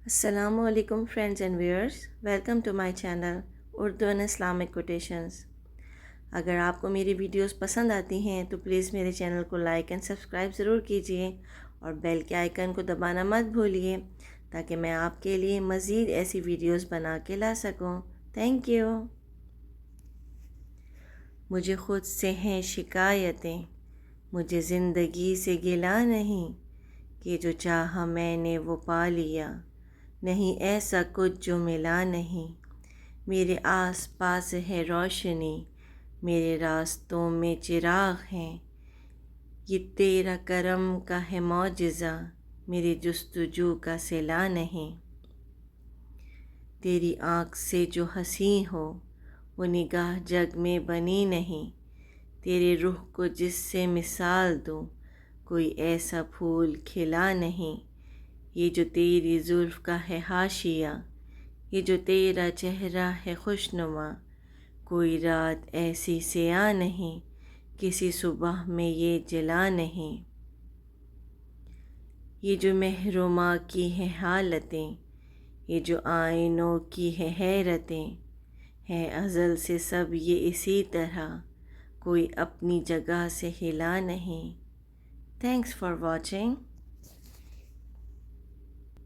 السلام علیکم friends and viewers, welcome to my channel Urdu and Islamic quotations. اگر آپ کو میری ویڈیوز پسند آتی ہیں تو پلیز میرے چینل کو لائک اینڈ سبسکرائب ضرور کیجیے اور بیل کے آئیکن کو دبانا مت بھولیے تاکہ میں آپ کے لیے مزید ایسی ویڈیوز بنا کے لا سکوں۔ Thank you. مجھے خود سے ہیں شکایتیں، مجھے زندگی سے گلہ نہیں کہ جو چاہا میں نے وہ پا لیا، نہیں ایسا کچھ جو ملا نہیں۔ میرے آس پاس ہے روشنی، میرے راستوں میں چراغ ہیں، یہ تیرا کرم کا ہے معجزہ، میری جستجو کا صلہ نہیں۔ تیری آنکھ سے جو حسین ہو وہ نگاہ جگ میں بنی نہیں، تیرے رخ کو جس سے مثال دوں کوئی ایسا پھول کھلا نہیں۔ یہ جو تیری زلف کا ہے حاشیہ، یہ جو تیرا چہرہ ہے خوشنما، کوئی رات ایسی سیاہ نہیں، کسی صبح میں یہ جلا نہیں۔ یہ جو مہر و ماں کی ہے حالتیں، یہ جو آئینوں کی ہے حیرتیں، ہے ازل سے سب یہ اسی طرح، کوئی اپنی جگہ سے ہلا نہیں۔ Thanks for watching.